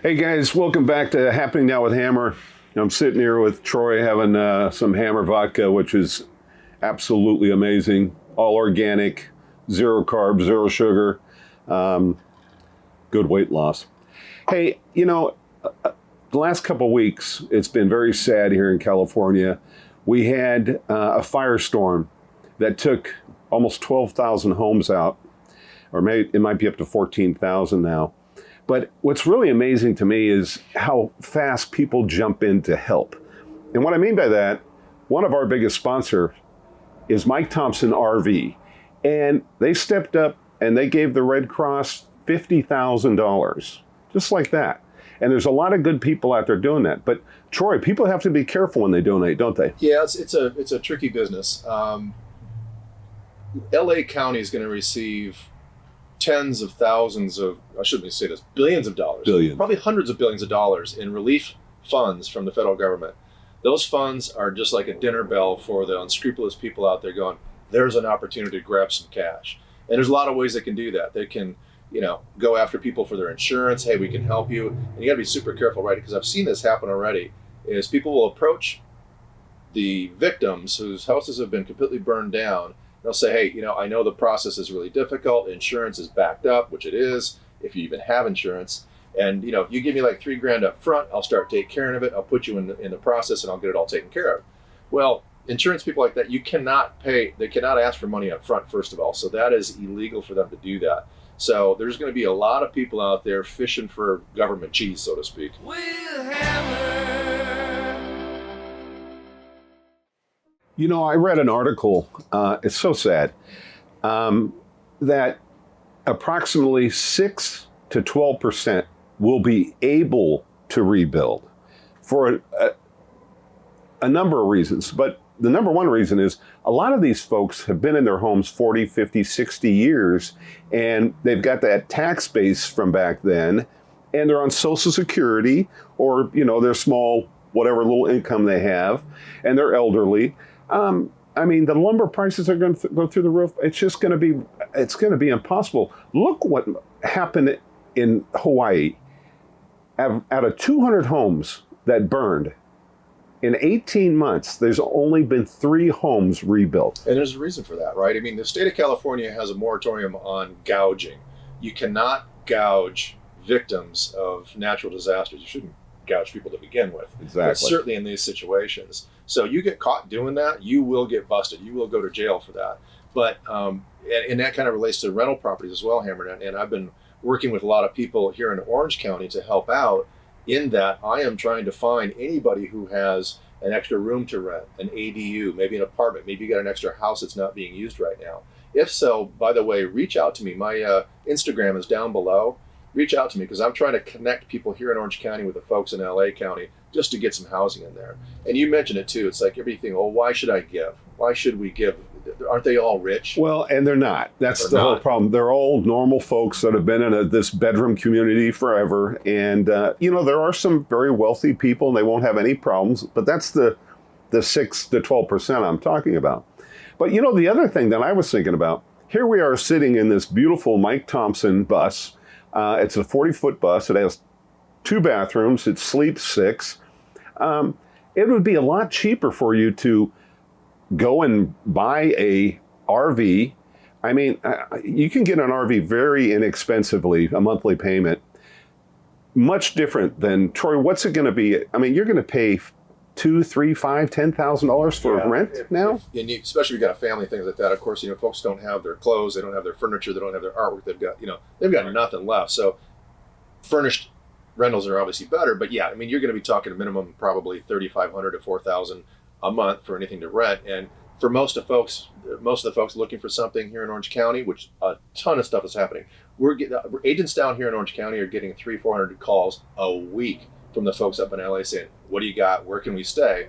Hey guys, welcome back to Happening Now with Hammer. I'm sitting here with Troy having some Hammer vodka, which is absolutely amazing. All organic, zero carbs, zero sugar, good weight loss. Hey, the last couple of weeks, it's been very sad here in California. We had a firestorm that took almost 12,000 homes out, or it might be up to 14,000 now. But what's really amazing to me is how fast people jump in to help. And what I mean by that, one of our biggest sponsors is Mike Thompson RV. And they stepped up and they gave the Red Cross $50,000, just like that. And there's a lot of good people out there doing that. But Troy, people have to be careful when they donate, don't they? Yeah, it's a tricky business. LA County is going to receive tens of thousands of, I shouldn't say this, billions of dollars, probably hundreds of billions of dollars in relief funds from the federal government. Those funds are just like a dinner bell for the unscrupulous people out there going, there's an opportunity to grab some cash. And there's a lot of ways they can do that. They can, go after people for their insurance. Hey, we can help you. And you got to be super careful, right? Because I've seen this happen already, is people will approach the victims whose houses have been completely burned down. They'll say, hey, I know the process is really difficult. Insurance is backed up, which it is, if you even have insurance. And, you give me like $3,000 up front, I'll start taking care of it. I'll put you in the process and I'll get it all taken care of. Well, insurance people like that, you cannot pay, they cannot ask for money up front, first of all. So that is illegal for them to do that. So there's going to be a lot of people out there fishing for government cheese, so to speak. I read an article, it's so sad, that approximately 6 to 12% will be able to rebuild for a number of reasons. But the number one reason is a lot of these folks have been in their homes 40, 50, 60 years, and they've got that tax base from back then, and they're on Social Security or, their small, whatever little income they have, and they're elderly. The lumber prices are going to go through the roof. It's going to be impossible. Look what happened in Hawaii. Out of 200 homes that burned, in 18 months, there's only been 3 homes rebuilt. And there's a reason for that, right? The state of California has a moratorium on gouging. You cannot gouge victims of natural disasters. You shouldn't gouge people to begin with. Exactly. But certainly in these situations. So you get caught doing that, you will get busted. You will go to jail for that. But and that kind of relates to rental properties as well, Hammer. And I've been working with a lot of people here in Orange County to help out in that I am trying to find anybody who has an extra room to rent, an ADU, maybe an apartment, maybe you got an extra house that's not being used right now. If so, by the way, reach out to me. My Instagram is down below. Reach out to me because I'm trying to connect people here in Orange County with the folks in LA County just to get some housing in there. And you mentioned it too. It's like everything, why should I give? Why should we give? Aren't they all rich? Well, and they're not. That's the whole problem. They're all normal folks that have been in this bedroom community forever. And, there are some very wealthy people and they won't have any problems. But that's the 6 to 12% I'm talking about. But, the other thing that I was thinking about, here we are sitting in this beautiful Mike Thompson bus. It's a 40-foot bus. It has 2 bathrooms. It sleeps 6. It would be a lot cheaper for you to go and buy a RV. You can get an RV very inexpensively, a monthly payment. Much different than, Troy, what's it going to be? You're going to pay $2,000, $3,000, $5,000, $10,000 for rent now? Especially if you got a family, things like that. Of course, folks don't have their clothes, they don't have their furniture, they don't have their artwork. They've got nothing left. So furnished rentals are obviously better, but yeah, you're going to be talking a minimum probably $3,500 to $4,000 a month for anything to rent. And for most of the folks looking for something here in Orange County, which a ton of stuff is happening. Agents down here in Orange County are getting 300-400 calls a week from the folks up in LA saying, what do you got? Where can we stay?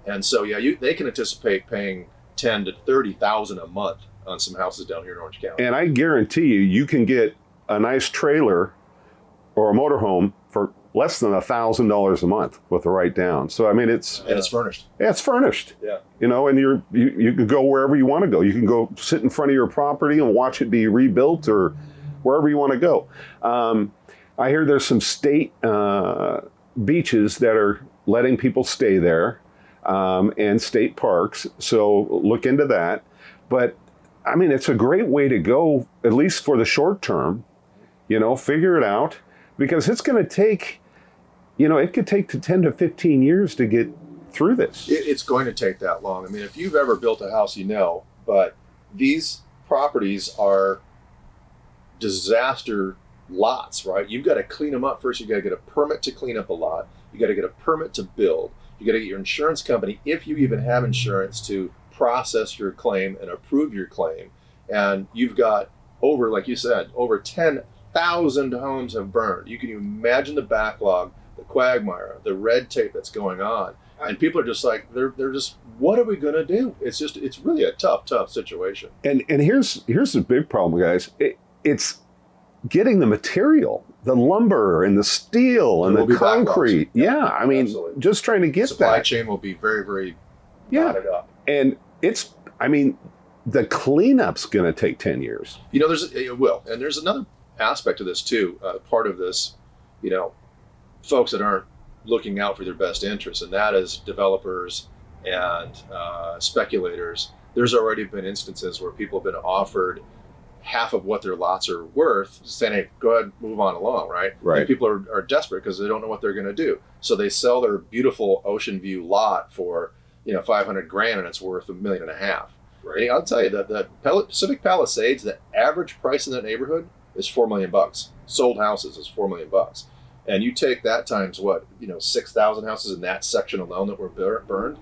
And so, they can anticipate paying $10,000 to $30,000 a month on some houses down here in Orange County. And I guarantee you can get a nice trailer or a motorhome for less than $1,000 a month with the write down. So it's furnished. Yeah, it's furnished. Yeah. And you can go wherever you want to go. You can go sit in front of your property and watch it be rebuilt or wherever you want to go. I hear there's some state beaches that are letting people stay there, and state parks. So look into that. But I mean, it's a great way to go, at least for the short term. Figure it out, because it's going to take, it could take to 10 to 15 years to get through this. It's going to take that long. I mean, if you've ever built a house, but these properties are disaster lots, right? You've got to clean them up first. You've got to get a permit to clean up a lot. You got to get a permit to build. You got to get your insurance company, if you even have insurance, to process your claim and approve your claim. And you've got over, like you said, over 10,000 homes have burned. You can imagine the backlog, the quagmire, the red tape that's going on. And people are just like, they're just, what are we going to do? It's really a tough situation. And here's the big problem, guys. It's getting the material, the lumber and the steel and the concrete. Yeah, I mean, absolutely. Just trying to get supply chain will be very, very knotted up. And the cleanup's going to take 10 years. It will. And there's another aspect of this too. Part of this, folks that aren't looking out for their best interests, and that is developers and speculators. There's already been instances where people have been offered half of what their lots are worth, saying, hey, go ahead, move on along, right? And people are desperate because they don't know what they're going to do. So they sell their beautiful ocean view lot for, $500,000, and it's worth $1.5 million. Right. And I'll tell you that the Pacific Palisades, the average price in that neighborhood is $4 million. Sold houses is $4 million. And you take that times 6,000 houses in that section alone that were burned,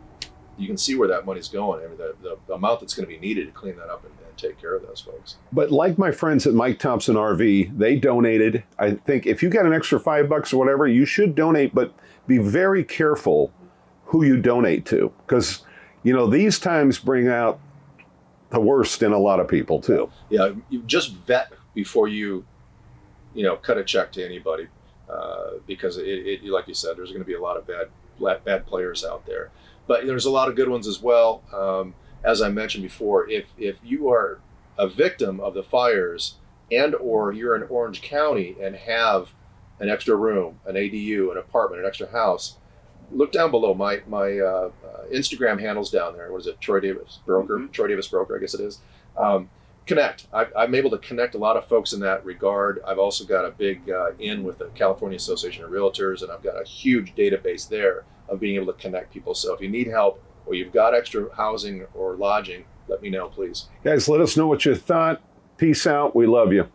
you can see where that money's going. I mean, the amount that's going to be needed to clean that up and take care of those folks. But like my friends at Mike Thompson RV, they donated. I think if you got an extra $5 or whatever, you should donate, but be very careful who you donate to, because, these times bring out the worst in a lot of people too. Yeah, you just vet before you, cut a check to anybody, because it like you said, there's going to be a lot of bad players out there. But there's a lot of good ones as well. As I mentioned before, if you are a victim of the fires and or you're in Orange County and have an extra room, an ADU, an apartment, an extra house, look down below. My Instagram handle's down there. What is it? Troy Davis Broker. Mm-hmm. Troy Davis Broker, I guess it is. Connect. I'm able to connect a lot of folks in that regard. I've also got a big in with the California Association of Realtors, and I've got a huge database there of being able to connect people. So if you need help or you've got extra housing or lodging, let me know, please. Guys, let us know what you thought. Peace out. We love you.